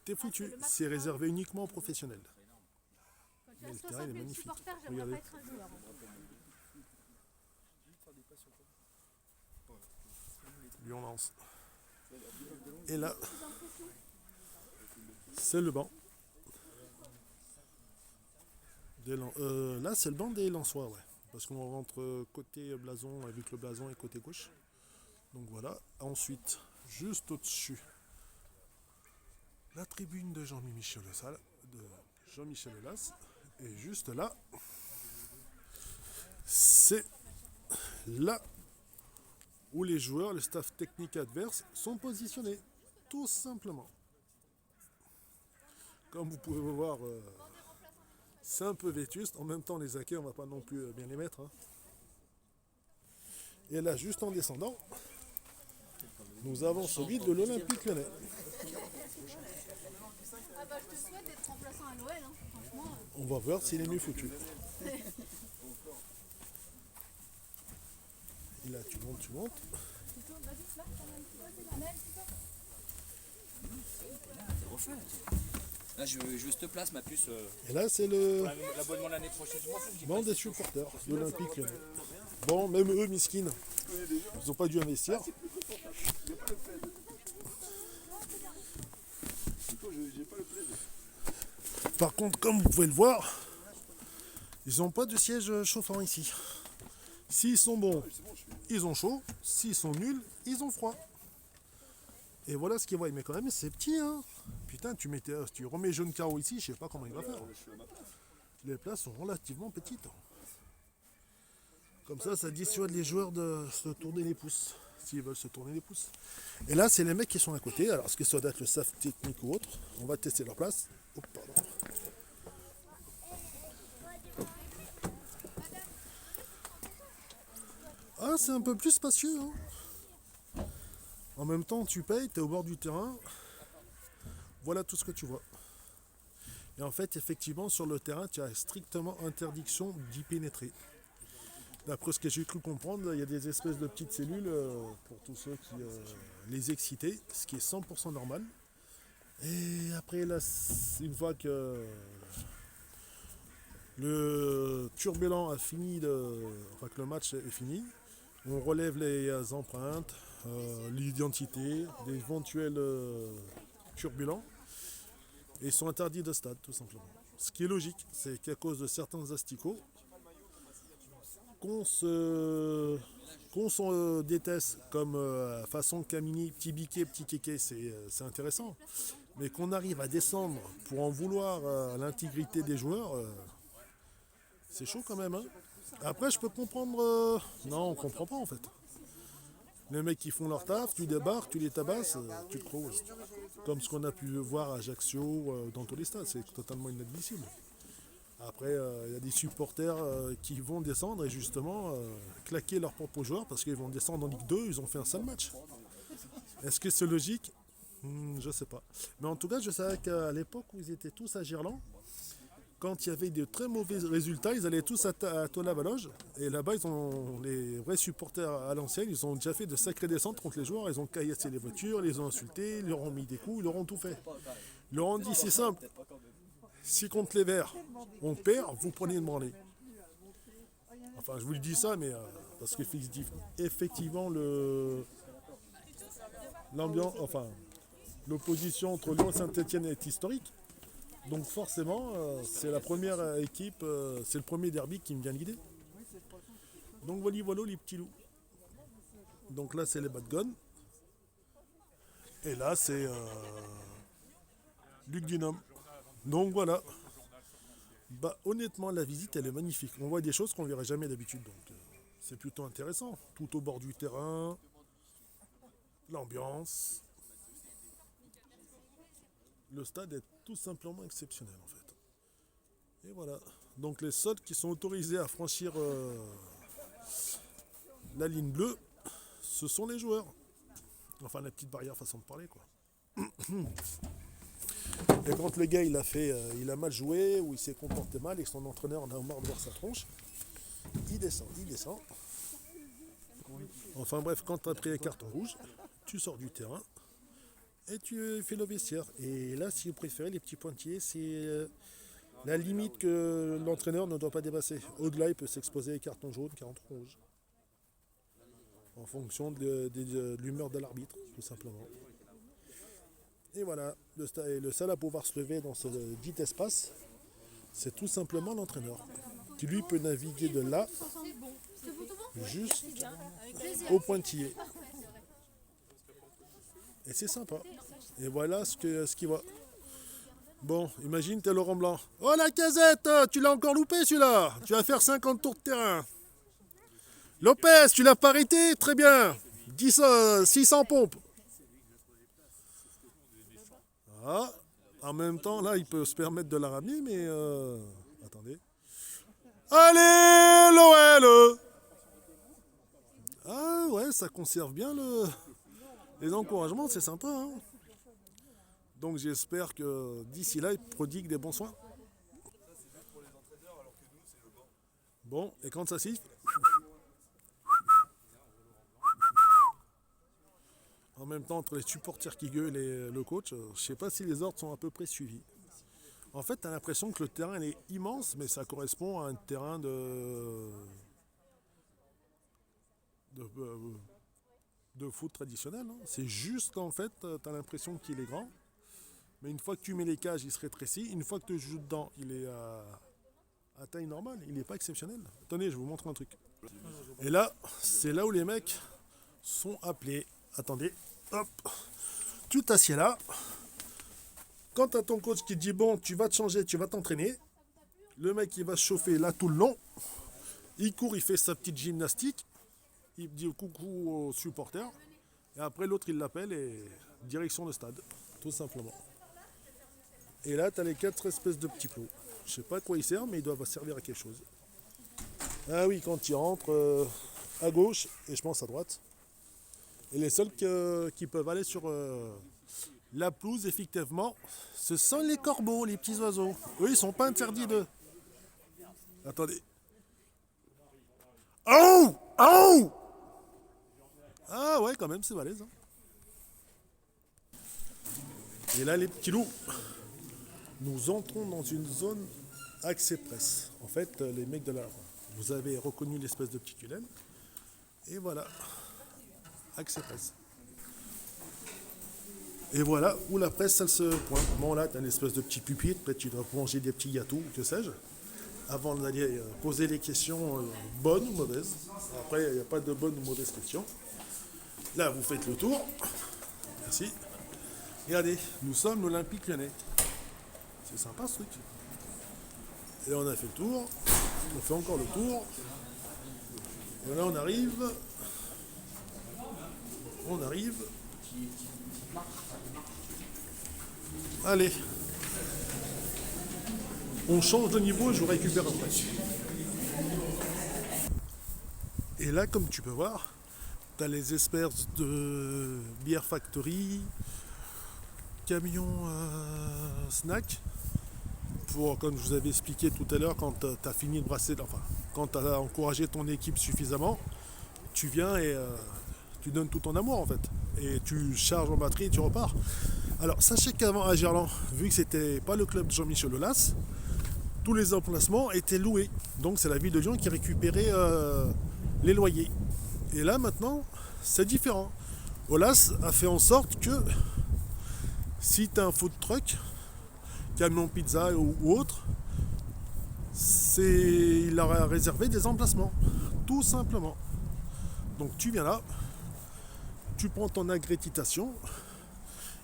t'es foutu. C'est réservé uniquement aux professionnels. Mais le terrain est magnifique. Regardez. Lyon lance. Et là, c'est le banc. Là, c'est le banc des Lensois, ouais. Parce qu'on rentre côté blason, avec le blason et côté gauche. Donc voilà. Ensuite, juste au-dessus, la tribune de Jean-Michel Aulas. Et juste là, c'est là où les joueurs, le staff technique adverse sont positionnés. Tout simplement. Comme vous pouvez voir, c'est un peu vétuste. En même temps, les acquets, on va pas non plus bien les mettre, hein. Et là, juste en descendant, nous avons celui de l'Olympique Lyonnais. Ah bah je te souhaite d'être remplaçant à Noël, hein. Franchement. On va voir s'il est mieux foutu. Et là, tu montes. C'est refait. Là, je veux cette place, ma puce. Et là, c'est le L'abonnement l'année prochaine. banc des supporters de l'Olympique Lyonnais. Bon, même eux, miskines, ils n'ont pas dû investir. Par contre, comme vous pouvez le voir, ils n'ont pas de siège chauffant ici. S'ils sont bons, ils ont chaud. S'ils sont nuls, ils ont froid. Et voilà ce qu'ils voient. Mais quand même, c'est petit, hein. Putain, tu remets jaune carreau ici, je sais pas comment il va faire. Les places sont relativement petites. Comme ça dissuade les joueurs de se tourner les pouces, s'ils veulent se tourner les pouces. Et là, c'est les mecs qui sont à côté. Alors, est-ce que ça doit être le staff technique ou autre? On va tester leur place. Oh, pardon. Ah, c'est un peu plus spacieux, hein. En même temps, tu payes, tu es au bord du terrain. Voilà tout ce que tu vois. Et en fait, effectivement, sur le terrain, tu as strictement interdiction d'y pénétrer. D'après ce que j'ai cru comprendre, il y a des espèces de petites cellules pour tous ceux qui les excitaient, ce qui est 100% normal. Et après, là, une fois que le turbulent a fini, enfin que le match est fini, on relève les empreintes, l'identité, d'éventuels turbulents, et ils sont interdits de stade, tout simplement. Ce qui est logique, c'est qu'à cause de certains asticots, qu'on se déteste comme façon Camini, petit biquet, petit kéké, c'est intéressant. Mais qu'on arrive à descendre pour en vouloir à l'intégrité des joueurs, c'est chaud quand même, hein. Après, je peux comprendre. Non, on comprend pas en fait. Les mecs qui font leur taf, tu débarques, tu les tabasses, tu te crois. Comme ce qu'on a pu voir à Ajaccio, dans tous les stades, c'est totalement inadmissible. Après, il y a des supporters qui vont descendre et justement claquer leurs propres joueurs parce qu'ils vont descendre en Ligue 2, ils ont fait un sale match. Est-ce que c'est logique? Je sais pas. Mais en tout cas, je savais qu'à l'époque où ils étaient tous à Gerland, quand il y avait de très mauvais résultats, ils allaient tous à Tola-Valoge. Et là-bas, les vrais supporters à l'ancienne, ils ont déjà fait de sacrées descentes contre les joueurs. Ils ont caillassé les voitures, ils les ont insultés, ils leur ont mis des coups, ils leur ont tout fait. Ils leur ont dit, c'est simple. Si contre les Verts, on perd, vous prenez une branlée. Enfin, je vous le dis ça, mais parce qu'effectivement, l'ambiance, enfin, l'opposition entre Lyon et Saint-Etienne est historique. Donc forcément, c'est la première équipe, c'est le premier derby qui me vient l'idée. Donc voilà les petits loups. Donc là, c'est les Bad Guns. Et là, c'est Luc Dunham. Donc voilà. Bah honnêtement, la visite, elle est magnifique. On voit des choses qu'on ne verrait jamais d'habitude. Donc c'est plutôt intéressant. Tout au bord du terrain, l'ambiance. Le stade est tout simplement exceptionnel en fait. Et voilà. Donc les seuls qui sont autorisés à franchir la ligne bleue, ce sont les joueurs. Enfin la petite barrière façon de parler quoi. Et quand le gars il a mal joué ou il s'est comporté mal et que son entraîneur en a marre de voir sa tronche, il descend. Enfin bref, quand tu as pris un carton rouge, tu sors du terrain et tu fais le vestiaire. Et là, si vous préférez, les petits pointillés, c'est la limite que l'entraîneur ne doit pas dépasser. Au-delà, il peut s'exposer à carton jaune, carton rouge. En fonction de l'humeur de l'arbitre, tout simplement. Et voilà, le seul à pouvoir se lever dans ce dit espace, C'est tout simplement l'entraîneur qui lui peut naviguer de là juste au pointillé. Et c'est sympa. Et voilà ce qu'il voit. Bon, imagine, t'es Laurent Blanc. Oh la casette, tu l'as encore loupé celui-là. Tu vas faire 50 tours de terrain. Lopez, tu l'as pas arrêté. Très bien. 600 pompes. Ah, en même temps, là, il peut se permettre de la ramener, mais... attendez. Allez, l'OL. Ah ouais, ça conserve bien les encouragements, c'est sympa. Hein. Donc j'espère que d'ici là, il prodigue des bons soins. Bon, et quand ça siffle, en même temps, entre les supporters qui gueulent et le coach, je ne sais pas si les ordres sont à peu près suivis. En fait, tu as l'impression que le terrain est immense, mais ça correspond à un terrain de foot traditionnel. Hein. C'est juste qu'en fait, tu as l'impression qu'il est grand. Mais une fois que tu mets les cages, il se rétrécit. Une fois que tu joues dedans, il est à taille normale. Il n'est pas exceptionnel. Attendez, je vous montre un truc. Et là, c'est là où les mecs sont appelés. Attendez, hop. Tu t'assieds là. Quand tu as ton coach qui te dit, bon, tu vas te changer, tu vas t'entraîner. Le mec, il va se chauffer là tout le long. Il court, il fait sa petite gymnastique. Il dit coucou aux supporters. Et après, l'autre, il l'appelle et direction le stade. Tout simplement. Et là, tu as les 4 espèces de petits plots. Je sais pas à quoi ils servent, mais ils doivent servir à quelque chose. Ah oui, quand ils rentrent à gauche, et je pense à droite. Et les seuls qui peuvent aller sur la pelouse, effectivement, ce sont les corbeaux, les petits oiseaux. Eux, ils sont pas interdits de... Attendez. Oh! Oh! Ah ouais, quand même, c'est balèze. Hein. Et là, les petits loups. Nous entrons dans une zone accès presse. En fait, les mecs de la... Vous avez reconnu l'espèce de petit tunnel. Et voilà. Accès presse. Et voilà où la presse, elle se pointe. Bon, là, tu as une espèce de petit pupitre. Peut-être tu dois manger des petits gâteaux, que sais-je. Avant d'aller poser les questions bonnes ou mauvaises. Après, il n'y a pas de bonnes ou mauvaises questions. Là, vous faites le tour. Merci. Regardez, nous sommes l'Olympique Lyonnais. C'est sympa ce truc. Et on a fait le tour. On fait encore le tour. Et là on arrive. Allez. On change de niveau et je vous récupère après. Et là, comme tu peux voir, tu as les espèces de bière factory, camion snack. Pour, comme je vous avais expliqué tout à l'heure, quand tu as fini de brasser, enfin, quand tu as encouragé ton équipe suffisamment, tu viens et tu donnes tout ton amour en fait. Et tu charges en batterie et tu repars. Alors sachez qu'avant à Gerland, vu que c'était pas le club de Jean-Michel Aulas, tous les emplacements étaient loués. Donc c'est la ville de Lyon qui récupérait les loyers. Et là maintenant, c'est différent. Aulas a fait en sorte que si tu as un food truck, camion pizza ou autre, il leur a réservé des emplacements, tout simplement. Donc tu viens là, tu prends ton accréditation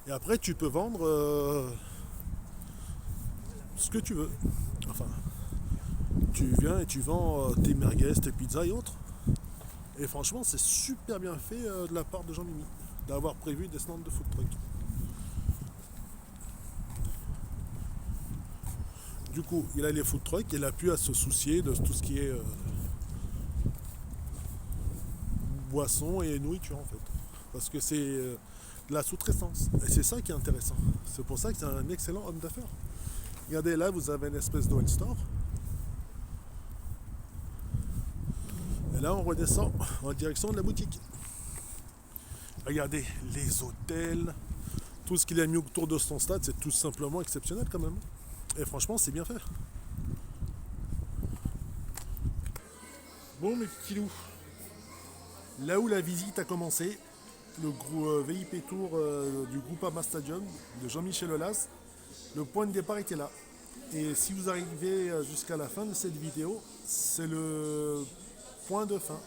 et après tu peux vendre ce que tu veux. Enfin, tu viens et tu vends tes merguez, tes pizzas et autres. Et franchement, c'est super bien fait de la part de Jean-Mimi d'avoir prévu des stands de food truck. Du coup, il a les food trucks, il n'a plus à se soucier de tout ce qui est boisson et nourriture en fait. Parce que c'est de la sous-traitance. Et c'est ça qui est intéressant. C'est pour ça que c'est un excellent homme d'affaires. Regardez là, vous avez une espèce d'oil store. Et là, on redescend en direction de la boutique. Regardez, les hôtels, tout ce qu'il a mis autour de son stade, c'est tout simplement exceptionnel quand même. Et franchement, c'est bien fait. Bon, mes petits loups, là où la visite a commencé, le VIP Tour du Groupama Stadium de Jean-Michel Aulas, le point de départ était là. Et si vous arrivez jusqu'à la fin de cette vidéo, c'est le point de fin.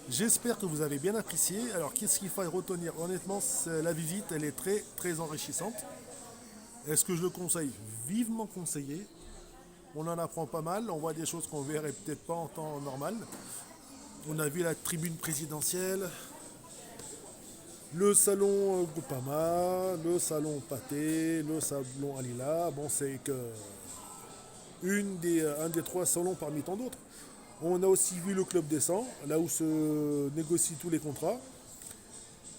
J'espère que vous avez bien apprécié. Alors qu'est-ce qu'il faut retenir? Honnêtement, la visite, elle est très très enrichissante. Est-ce que je le conseille? Vivement conseillé. On en apprend pas mal, on voit des choses qu'on verrait peut-être pas en temps normal. On a vu la tribune présidentielle, le salon Groupama, le salon Pâté, le salon Alila. Bon, c'est que un des trois salons parmi tant d'autres. On a aussi vu le Club des 100, là où se négocient tous les contrats.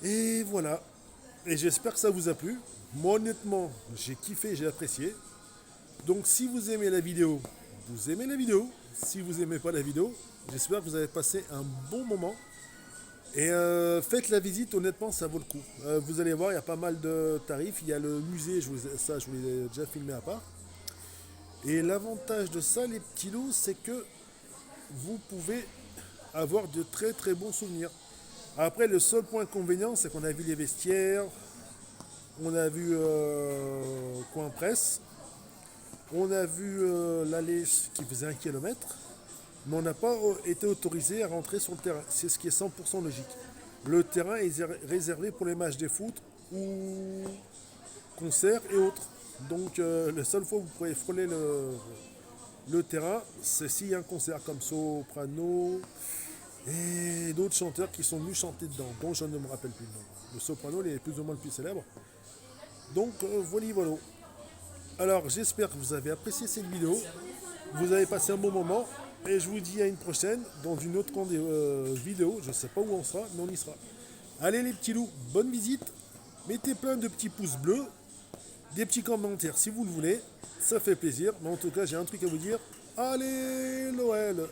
Et voilà. Et j'espère que ça vous a plu. Moi, honnêtement, j'ai kiffé, j'ai apprécié. Donc, si vous aimez la vidéo, vous aimez la vidéo. Si vous n'aimez pas la vidéo, j'espère que vous avez passé un bon moment. Et faites la visite, honnêtement, ça vaut le coup. Vous allez voir, il y a pas mal de tarifs. Il y a le musée, je vous l'ai déjà filmé à part. Et l'avantage de ça, les petits loups, c'est que vous pouvez avoir de très très bons souvenirs. Après, le seul point inconvénient, c'est qu'on a vu les vestiaires, on a vu coin presse, on a vu l'allée qui faisait 1 kilomètre, mais on n'a pas été autorisé à rentrer sur le terrain. C'est ce qui est 100% logique. Le terrain est réservé pour les matchs de foot ou concerts et autres. Donc la seule fois où vous pouvez frôler le terrain, c'est s'il y a un concert comme Soprano et d'autres chanteurs qui sont venus chanter dedans, dont je ne me rappelle plus le nom. Le Soprano, il est plus ou moins le plus célèbre. Donc voilà. Alors j'espère que vous avez apprécié cette vidéo, vous avez passé un bon moment, et je vous dis à une prochaine dans une autre vidéo. Je ne sais pas où on sera, mais on y sera. Allez les petits loups, bonne visite, mettez plein de petits pouces bleus, des petits commentaires si vous le voulez, ça fait plaisir, mais en tout cas j'ai un truc à vous dire, allez l'OL!